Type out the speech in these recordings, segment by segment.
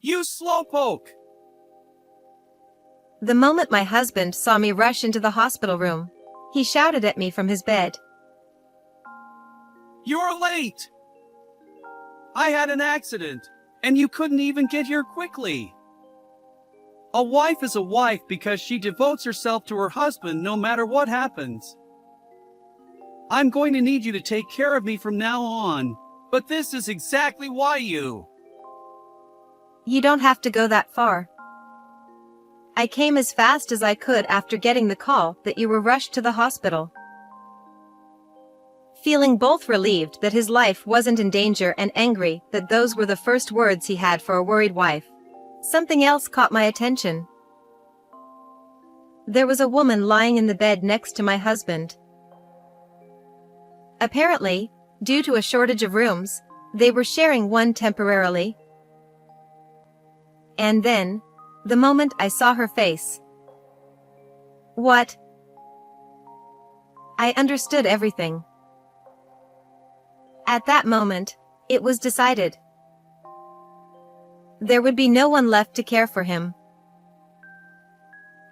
You slowpoke! The moment my husband saw me rush into the hospital room, he shouted at me from his bed. You're late! I had an accident, and you couldn't even get here quickly. A wife is a wife because she devotes herself to her husband no matter what happens. I'm going to need you to take care of me from now on, but this is exactly why you... You don't have to go that far. I came as fast as I could after getting the call that you were rushed to the hospital. Feeling both relieved that his life wasn't in danger and angry that those were the first words he had for a worried wife, something else caught my attention. There was a woman lying in the bed next to my husband. Apparently, due to a shortage of rooms, they were sharing one temporarily. And then, the moment I saw her face. What? I understood everything. At that moment, it was decided. There would be no one left to care for him.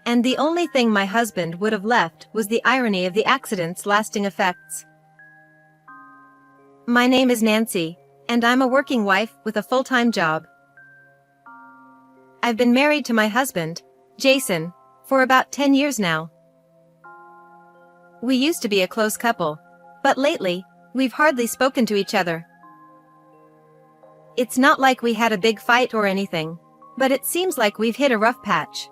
And the only thing my husband would have left was the irony of the accident's lasting effects. My name is Nancy, and I'm a working wife with a full-time job. I've been married to my husband, Jason, for about 10 years now. We used to be a close couple, but lately, we've hardly spoken to each other. It's not like we had a big fight or anything, but it seems like we've hit a rough patch.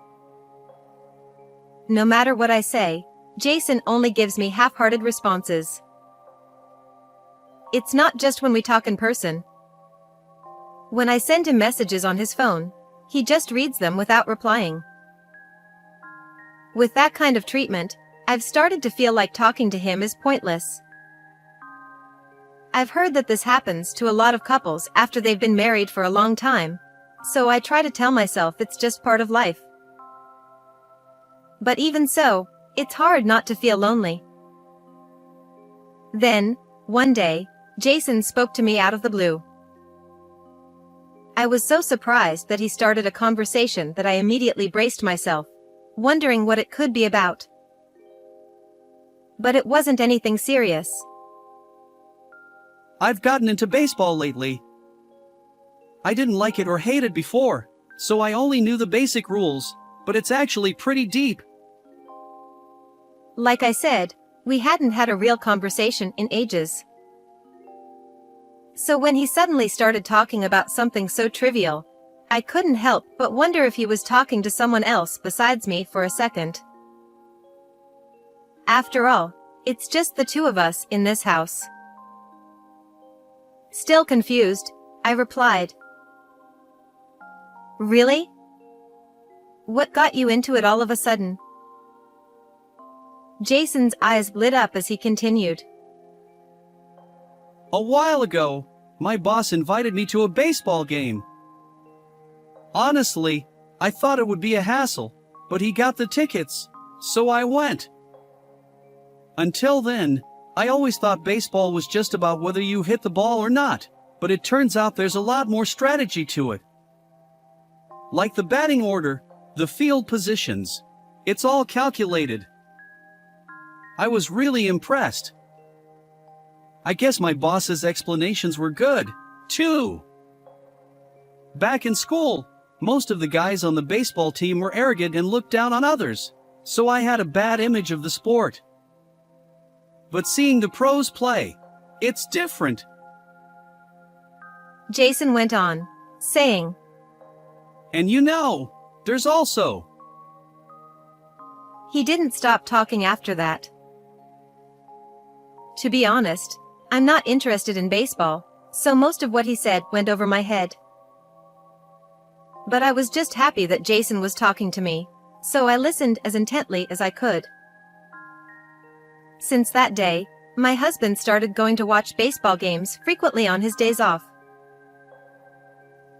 No matter what I say, Jason only gives me half-hearted responses. It's not just when we talk in person. When I send him messages on his phone, he just reads them without replying. With that kind of treatment, I've started to feel like talking to him is pointless. I've heard that this happens to a lot of couples after they've been married for a long time, so I try to tell myself it's just part of life. But even so, it's hard not to feel lonely. Then, one day, Jason spoke to me out of the blue. I was so surprised that he started a conversation that I immediately braced myself, wondering what it could be about. But it wasn't anything serious. I've gotten into baseball lately. I didn't like it or hate it before, so I only knew the basic rules, but it's actually pretty deep. Like I said, we hadn't had a real conversation in ages. So when he suddenly started talking about something so trivial, I couldn't help but wonder if he was talking to someone else besides me for a second. After all, it's just the two of us in this house. Still confused, I replied. Really? What got you into it all of a sudden? Jason's eyes lit up as he continued. A while ago, my boss invited me to a baseball game. Honestly, I thought it would be a hassle, but he got the tickets, so I went. Until then, I always thought baseball was just about whether you hit the ball or not, but it turns out there's a lot more strategy to it. Like the batting order, the field positions, it's all calculated. I was really impressed. I guess my boss's explanations were good, too. Back in school, most of the guys on the baseball team were arrogant and looked down on others, so I had a bad image of the sport. But seeing the pros play, it's different. Jason went on, saying. And you know, there's also... He didn't stop talking after that. To be honest, I'm not interested in baseball, so most of what he said went over my head. But I was just happy that Jason was talking to me, so I listened as intently as I could. Since that day, my husband started going to watch baseball games frequently on his days off.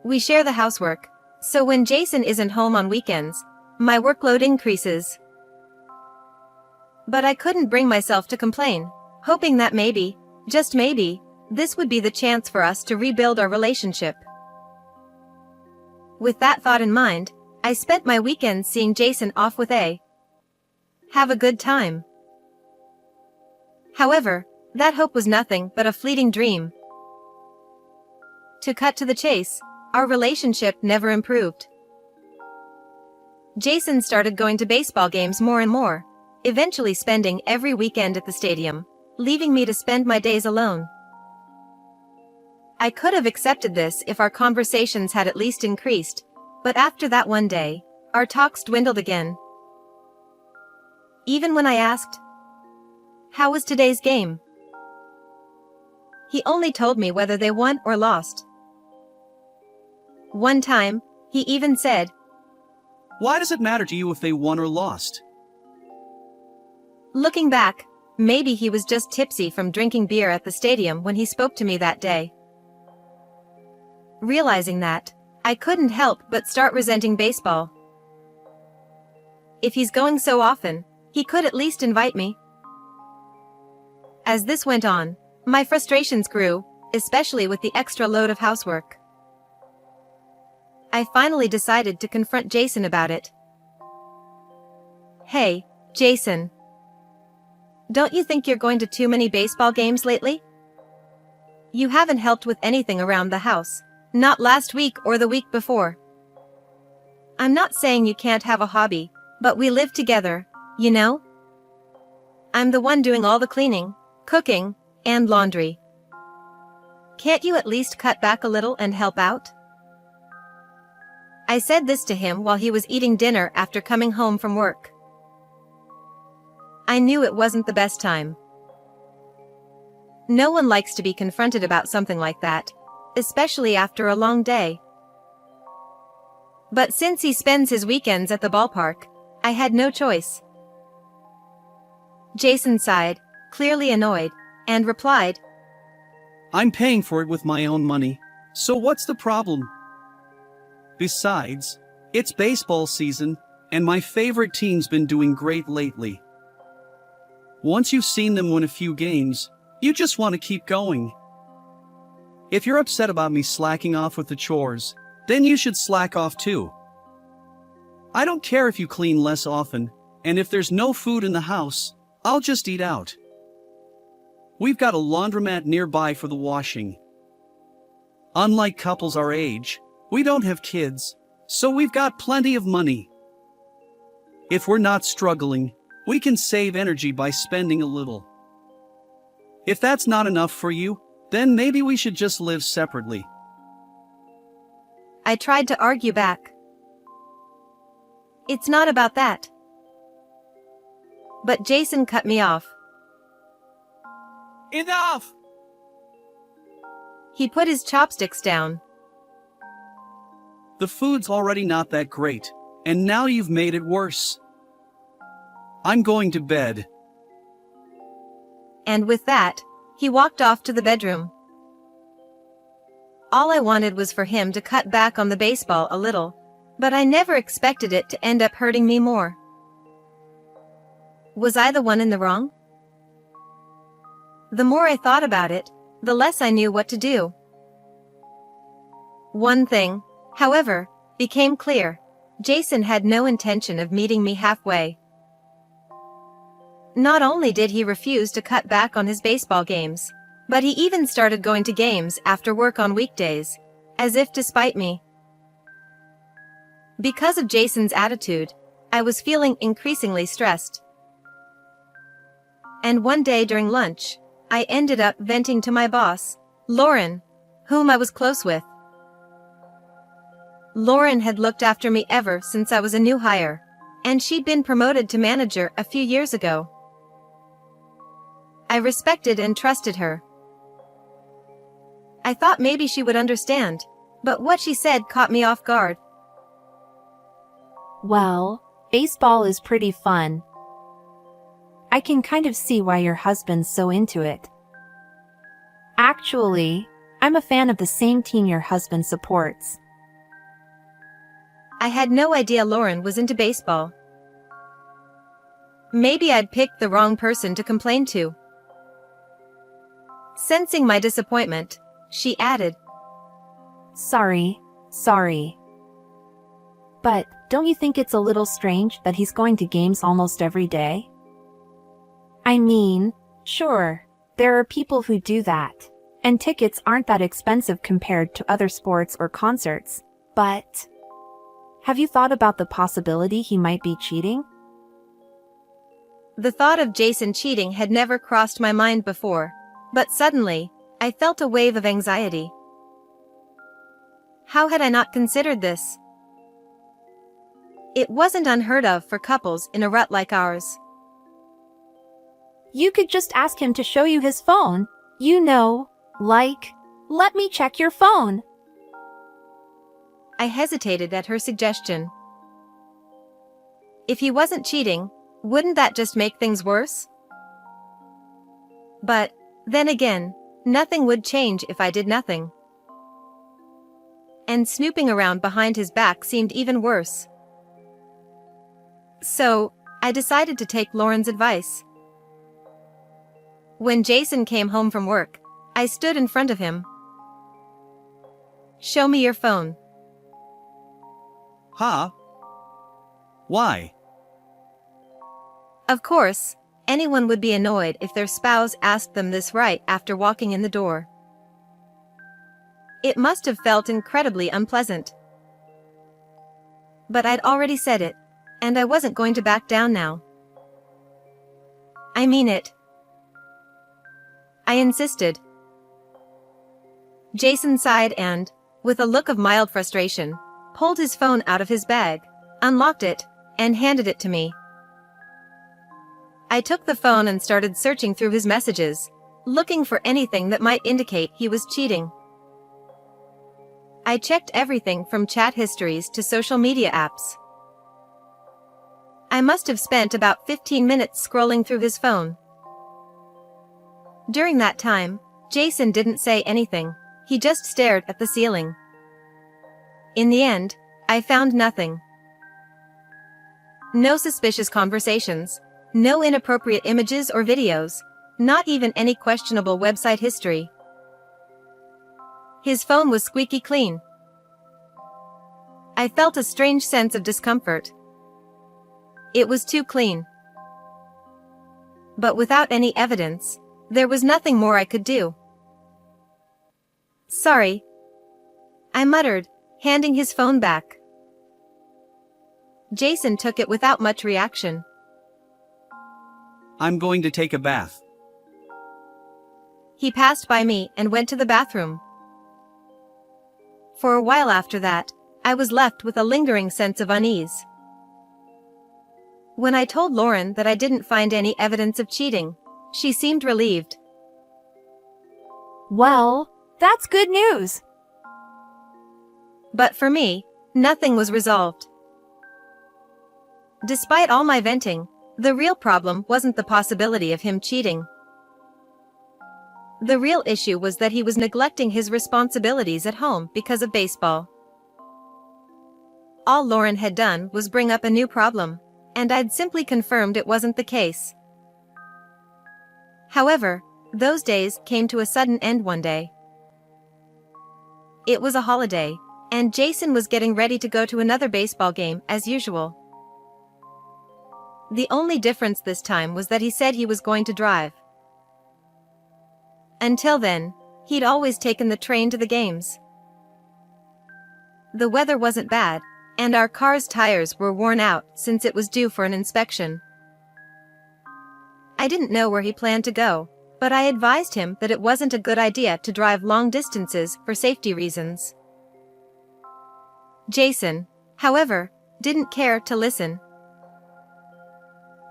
We share the housework, so when Jason isn't home on weekends, my workload increases. But I couldn't bring myself to complain, hoping that maybe, just maybe, this would be the chance for us to rebuild our relationship. With that thought in mind, I spent my weekends seeing Jason off with a have a good time. However, that hope was nothing but a fleeting dream. To cut to the chase, our relationship never improved. Jason started going to baseball games more and more, eventually spending every weekend at the stadium, leaving me to spend my days alone. I could have accepted this if our conversations had at least increased, but after that one day, our talks dwindled again. Even when I asked, "How was today's game?" he only told me whether they won or lost. One time, he even said, Why does it matter to you if they won or lost? Looking back, maybe he was just tipsy from drinking beer at the stadium when he spoke to me that day. Realizing that, I couldn't help but start resenting baseball. If he's going so often, he could at least invite me. As this went on, my frustrations grew, especially with the extra load of housework. I finally decided to confront Jason about it. "Hey, Jason. Don't you think you're going to too many baseball games lately? You haven't helped with anything around the house, not last week or the week before. I'm not saying you can't have a hobby, but we live together, you know? I'm the one doing all the cleaning, cooking, and laundry. Can't you at least cut back a little and help out?" I said this to him while he was eating dinner after coming home from work. I knew it wasn't the best time. No one likes to be confronted about something like that, especially after a long day. But since he spends his weekends at the ballpark, I had no choice. Jason sighed, clearly annoyed, and replied, I'm paying for it with my own money, so what's the problem? Besides, it's baseball season, and my favorite team's been doing great lately. Once you've seen them win a few games, you just want to keep going. If you're upset about me slacking off with the chores, then you should slack off too. I don't care if you clean less often, and if there's no food in the house, I'll just eat out. We've got a laundromat nearby for the washing. Unlike couples our age, we don't have kids, so we've got plenty of money. If we're not struggling, we can save energy by spending a little. If that's not enough for you, then maybe we should just live separately. I tried to argue back. It's not about that. But Jason cut me off. Enough! He put his chopsticks down. The food's already not that great, and now you've made it worse. I'm going to bed. And with that, he walked off to the bedroom. All I wanted was for him to cut back on the baseball a little, but I never expected it to end up hurting me more. Was I the one in the wrong? The more I thought about it, the less I knew what to do. One thing, however, became clear. Jason had no intention of meeting me halfway. Not only did he refuse to cut back on his baseball games, but he even started going to games after work on weekdays, as if to spite me. Because of Jason's attitude, I was feeling increasingly stressed. And one day during lunch, I ended up venting to my boss, Lauren, whom I was close with. Lauren had looked after me ever since I was a new hire, and she'd been promoted to manager a few years ago. I respected and trusted her. I thought maybe she would understand, but what she said caught me off guard. Well, baseball is pretty fun. I can kind of see why your husband's so into it. Actually, I'm a fan of the same team your husband supports. I had no idea Lauren was into baseball. Maybe I'd picked the wrong person to complain to. Sensing my disappointment, she added, Sorry. But don't you think it's a little strange that he's going to games almost every day? I mean, sure, there are people who do that, and tickets aren't that expensive compared to other sports or concerts, but have you thought about the possibility he might be cheating? The thought of Jason cheating had never crossed my mind before, but suddenly, I felt a wave of anxiety. How had I not considered this? It wasn't unheard of for couples in a rut like ours. You could just ask him to show you his phone. You know, like, let me check your phone. I hesitated at her suggestion. If he wasn't cheating, wouldn't that just make things worse? But, then again, nothing would change if I did nothing. And snooping around behind his back seemed even worse. So, I decided to take Lauren's advice. When Jason came home from work, I stood in front of him. "Show me your phone." Huh? Why? Of course, anyone would be annoyed if their spouse asked them this right after walking in the door. It must have felt incredibly unpleasant. But I'd already said it, and I wasn't going to back down now. I mean it. I insisted. Jason sighed and, with a look of mild frustration, pulled his phone out of his bag, unlocked it, and handed it to me. I took the phone and started searching through his messages, looking for anything that might indicate he was cheating. I checked everything from chat histories to social media apps. I must have spent about 15 minutes scrolling through his phone. During that time, Jason didn't say anything, he just stared at the ceiling. In the end, I found nothing. No suspicious conversations, no inappropriate images or videos, not even any questionable website history. His phone was squeaky clean. I felt a strange sense of discomfort. It was too clean. But without any evidence, there was nothing more I could do. "Sorry," I muttered, handing his phone back. Jason took it without much reaction. I'm going to take a bath. He passed by me and went to the bathroom. For a while after that, I was left with a lingering sense of unease. When I told Lauren that I didn't find any evidence of cheating, she seemed relieved. Well, that's good news. But for me, nothing was resolved. Despite all my venting, the real problem wasn't the possibility of him cheating. The real issue was that he was neglecting his responsibilities at home because of baseball. All Lauren had done was bring up a new problem, and I'd simply confirmed it wasn't the case. However, those days came to a sudden end one day. It was a holiday, and Jason was getting ready to go to another baseball game as usual. The only difference this time was that he said he was going to drive. Until then, he'd always taken the train to the games. The weather wasn't bad, and our car's tires were worn out since it was due for an inspection. I didn't know where he planned to go, but I advised him that it wasn't a good idea to drive long distances for safety reasons. Jason, however, didn't care to listen.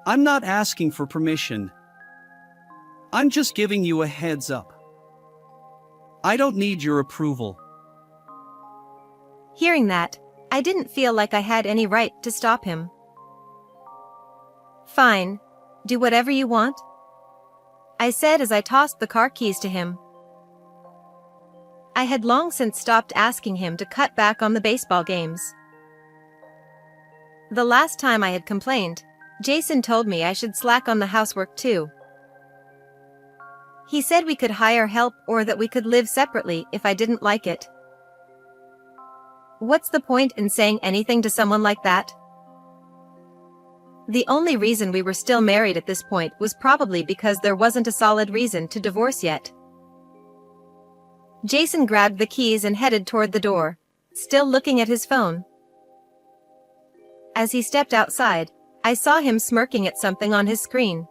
I'm not asking for permission. I'm just giving you a heads up. I don't need your approval. Hearing that, I didn't feel like I had any right to stop him. "Fine, do whatever you want," I said as I tossed the car keys to him. I had long since stopped asking him to cut back on the baseball games. The last time I had complained, Jason told me I should slack on the housework too. He said we could hire help or that we could live separately if I didn't like it. What's the point in saying anything to someone like that? The only reason we were still married at this point was probably because there wasn't a solid reason to divorce yet. Jason grabbed the keys and headed toward the door, still looking at his phone. As he stepped outside, I saw him smirking at something on his screen.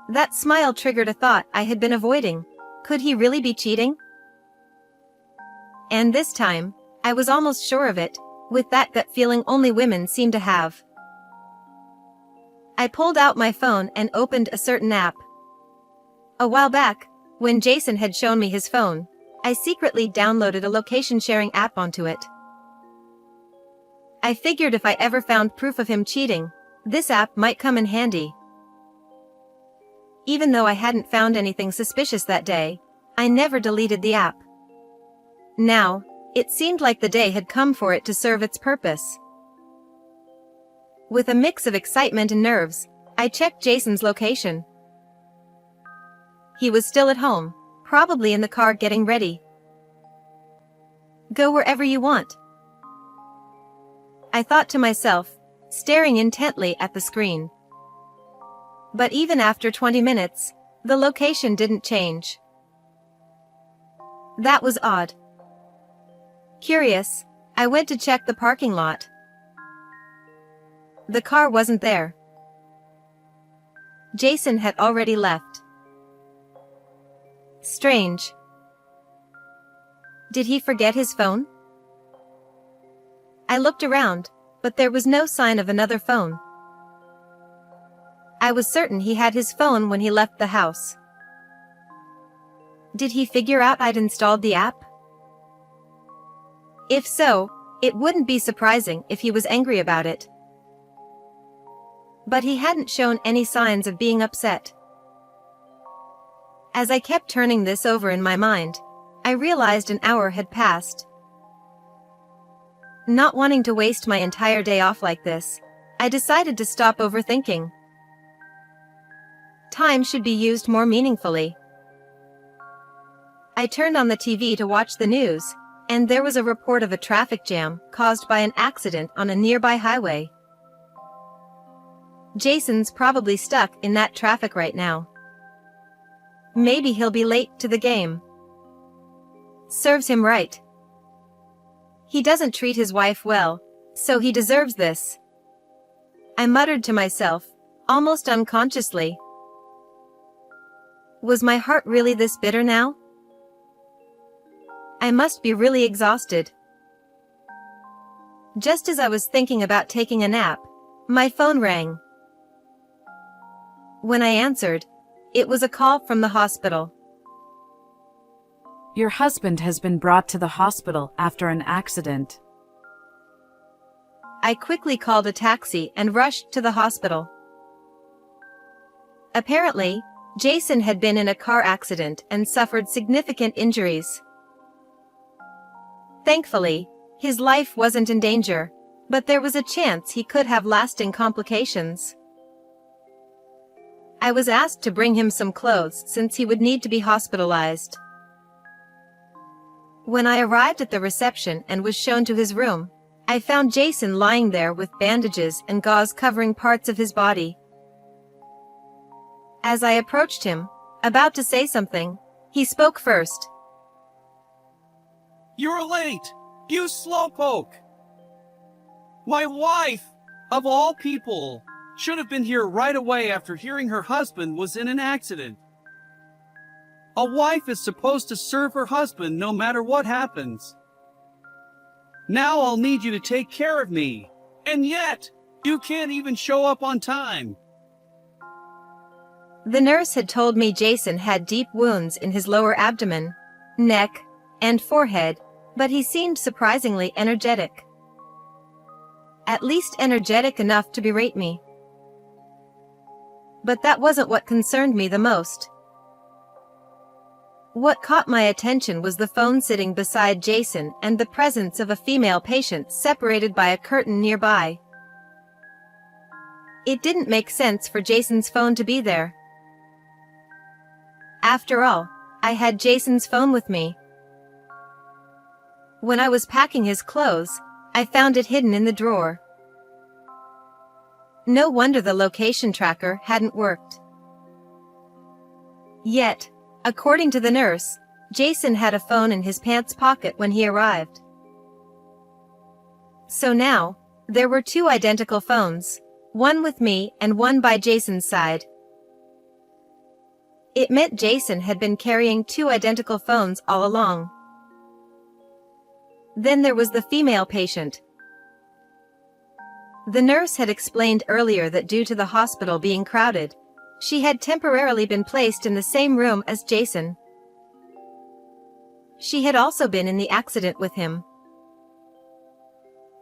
That smile triggered a thought I had been avoiding. Could he really be cheating? And this time, I was almost sure of it, with that gut feeling only women seem to have. I pulled out my phone and opened a certain app. A while back, when Jason had shown me his phone, I secretly downloaded a location-sharing app onto it. I figured if I ever found proof of him cheating, this app might come in handy. Even though I hadn't found anything suspicious that day, I never deleted the app. Now, it seemed like the day had come for it to serve its purpose. With a mix of excitement and nerves, I checked Jason's location. He was still at home, probably in the car getting ready. Go wherever you want, I thought to myself, staring intently at the screen. But even after 20 minutes, the location didn't change. That was odd. Curious, I went to check the parking lot. The car wasn't there. Jason had already left. Strange. Did he forget his phone? I looked around, but there was no sign of another phone. I was certain he had his phone when he left the house. Did he figure out I'd installed the app? If so, it wouldn't be surprising if he was angry about it. But he hadn't shown any signs of being upset. As I kept turning this over in my mind, I realized an hour had passed. Not wanting to waste my entire day off like this, I decided to stop overthinking. Time should be used more meaningfully. I turned on the TV to watch the news, and there was a report of a traffic jam caused by an accident on a nearby highway. Jason's probably stuck in that traffic right now. Maybe he'll be late to the game. Serves him right. He doesn't treat his wife well, so he deserves this. I muttered to myself, almost unconsciously. Was my heart really this bitter now? I must be really exhausted. Just as I was thinking about taking a nap, my phone rang. When I answered, it was a call from the hospital. Your husband has been brought to the hospital after an accident. I quickly called a taxi and rushed to the hospital. Apparently, Jason had been in a car accident and suffered significant injuries. Thankfully, his life wasn't in danger, but there was a chance he could have lasting complications. I was asked to bring him some clothes since he would need to be hospitalized. When I arrived at the reception and was shown to his room, I found Jason lying there with bandages and gauze covering parts of his body. As I approached him, about to say something, he spoke first. You're late, you slowpoke! My wife, of all people, should have been here right away after hearing her husband was in an accident. A wife is supposed to serve her husband no matter what happens. Now I'll need you to take care of me, and yet, you can't even show up on time. The nurse had told me Jason had deep wounds in his lower abdomen, neck, and forehead, but he seemed surprisingly energetic. At least energetic enough to berate me. But that wasn't what concerned me the most. What caught my attention was the phone sitting beside Jason and the presence of a female patient separated by a curtain nearby. It didn't make sense for Jason's phone to be there. After all, I had Jason's phone with me. When I was packing his clothes, I found it hidden in the drawer. No wonder the location tracker hadn't worked. Yet, according to the nurse, Jason had a phone in his pants pocket when he arrived. So now, there were two identical phones, one with me and one by Jason's side. It meant Jason had been carrying two identical phones all along. Then there was the female patient. The nurse had explained earlier that due to the hospital being crowded, she had temporarily been placed in the same room as Jason. She had also been in the accident with him.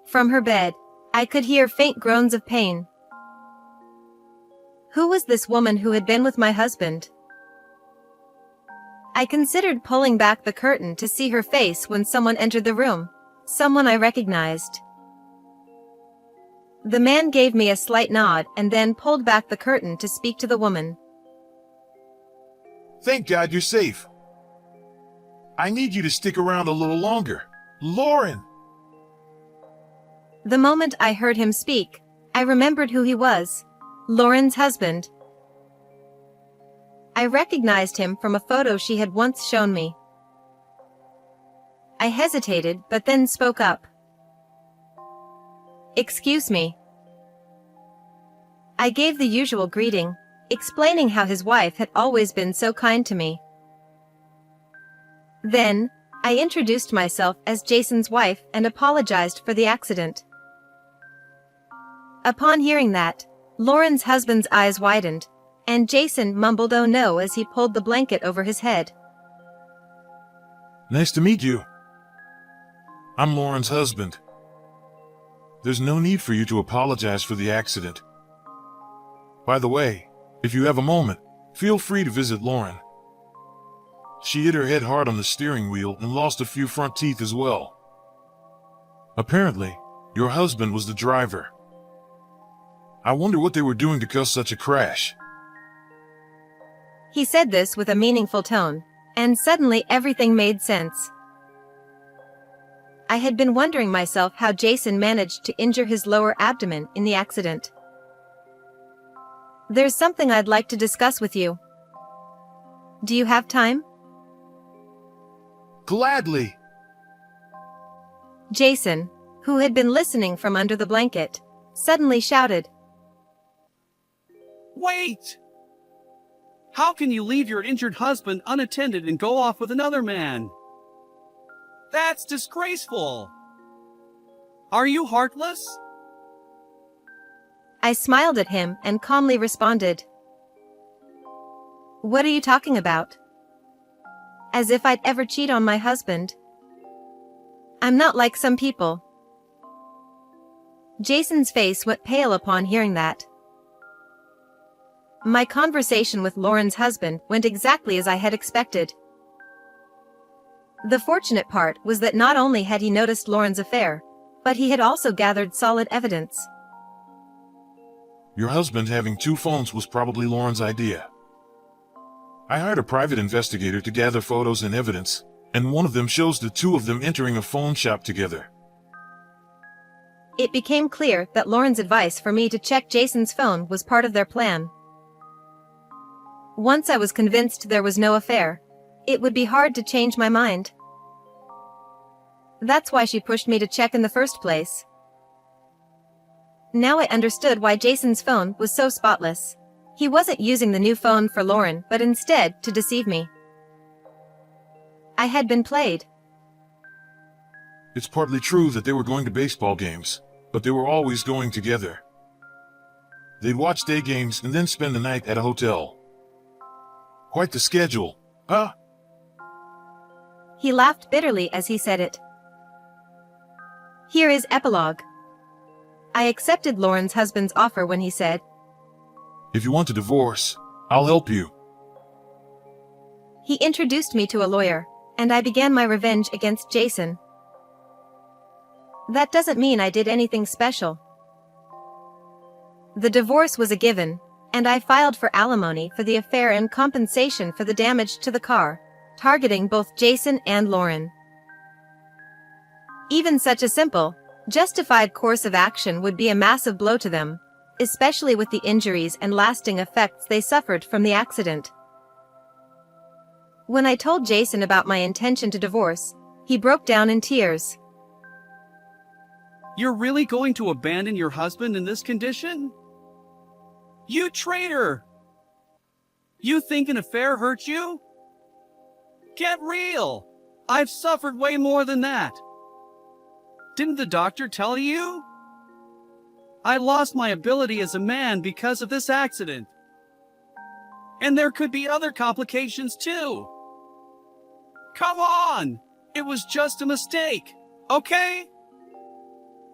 From her bed, I could hear faint groans of pain. Who was this woman who had been with my husband? I considered pulling back the curtain to see her face when someone entered the room, someone I recognized. The man gave me a slight nod and then pulled back the curtain to speak to the woman. Thank God you're safe. I need you to stick around a little longer. Lauren! The moment I heard him speak, I remembered who he was, Lauren's husband. I recognized him from a photo she had once shown me. I hesitated but then spoke up. Excuse me. I gave the usual greeting, explaining how his wife had always been so kind to me. Then, I introduced myself as Jason's wife and apologized for the accident. Upon hearing that, Lauren's husband's eyes widened, and Jason mumbled "oh no" as he pulled the blanket over his head. Nice to meet you. I'm Lauren's husband. There's no need for you to apologize for the accident. By the way, if you have a moment, feel free to visit Lauren. She hit her head hard on the steering wheel and lost a few front teeth as well. Apparently, your husband was the driver. I wonder what they were doing to cause such a crash. He said this with a meaningful tone, and suddenly everything made sense. I had been wondering myself how Jason managed to injure his lower abdomen in the accident. There's something I'd like to discuss with you. Do you have time? Gladly. Jason, who had been listening from under the blanket, suddenly shouted. Wait! How can you leave your injured husband unattended and go off with another man? That's disgraceful! Are you heartless? I smiled at him and calmly responded. What are you talking about? As if I'd ever cheat on my husband. I'm not like some people. Jason's face went pale upon hearing that. My conversation with Lauren's husband went exactly as I had expected. The fortunate part was that not only had he noticed Lauren's affair, but he had also gathered solid evidence. Your husband having two phones was probably Lauren's idea. I hired a private investigator to gather photos and evidence, and one of them shows the two of them entering a phone shop together. It became clear that Lauren's advice for me to check Jason's phone was part of their plan. Once I was convinced there was no affair, it would be hard to change my mind. That's why she pushed me to check in the first place. Now I understood why Jason's phone was so spotless. He wasn't using the new phone for Lauren, but instead to deceive me. I had been played. It's partly true that they were going to baseball games, but they were always going together. They'd watch day games and then spend the night at a hotel. Quite the schedule, huh? He laughed bitterly as he said it. Here is epilogue. I accepted Lauren's husband's offer when he said, If you want a divorce, I'll help you. He introduced me to a lawyer, and I began my revenge against Jason. That doesn't mean I did anything special. The divorce was a given, and I filed for alimony for the affair and compensation for the damage to the car, targeting both Jason and Lauren. Even such a simple, justified course of action would be a massive blow to them, especially with the injuries and lasting effects they suffered from the accident. When I told Jason about my intention to divorce, he broke down in tears. You're really going to abandon your husband in this condition? You traitor! You think an affair hurt you? Get real! I've suffered way more than that. Didn't the doctor tell you? I lost my ability as a man because of this accident. And there could be other complications too. Come on! It was just a mistake, okay?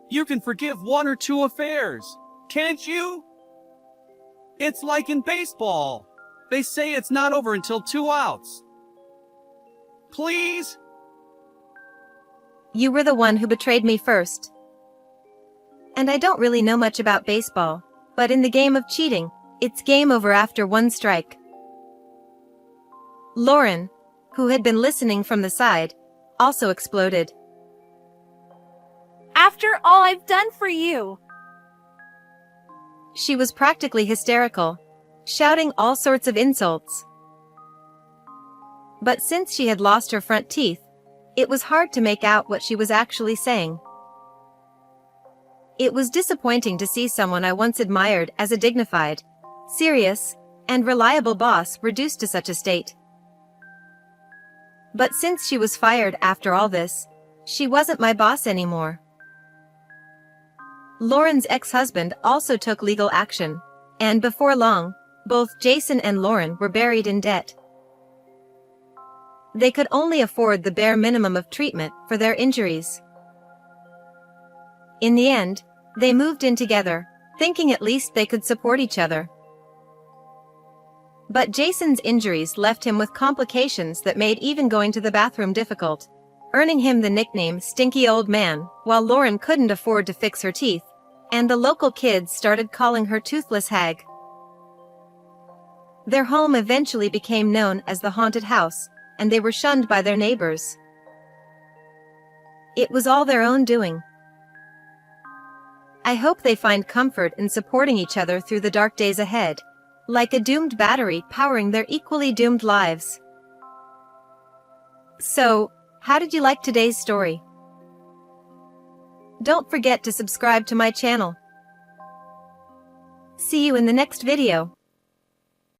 You can forgive 1 or 2 affairs, can't you? It's like in baseball. They say it's not over until 2 outs. Please? You were the one who betrayed me first. And I don't really know much about baseball, but in the game of cheating, it's game over after 1 strike. Lauren, who had been listening from the side, also exploded. After all I've done for you! She was practically hysterical, shouting all sorts of insults. But since she had lost her front teeth, it was hard to make out what she was actually saying. It was disappointing to see someone I once admired as a dignified, serious, and reliable boss reduced to such a state. But since she was fired after all this, she wasn't my boss anymore. Lauren's ex-husband also took legal action, and before long, both Jason and Lauren were buried in debt. They could only afford the bare minimum of treatment for their injuries. In the end, they moved in together, thinking at least they could support each other. But Jason's injuries left him with complications that made even going to the bathroom difficult, earning him the nickname Stinky Old Man, while Lauren couldn't afford to fix her teeth, and the local kids started calling her Toothless Hag. Their home eventually became known as the Haunted House, and they were shunned by their neighbors. It was all their own doing. I hope they find comfort in supporting each other through the dark days ahead, like a doomed battery powering their equally doomed lives. So, how did you like today's story? Don't forget to subscribe to my channel. See you in the next video.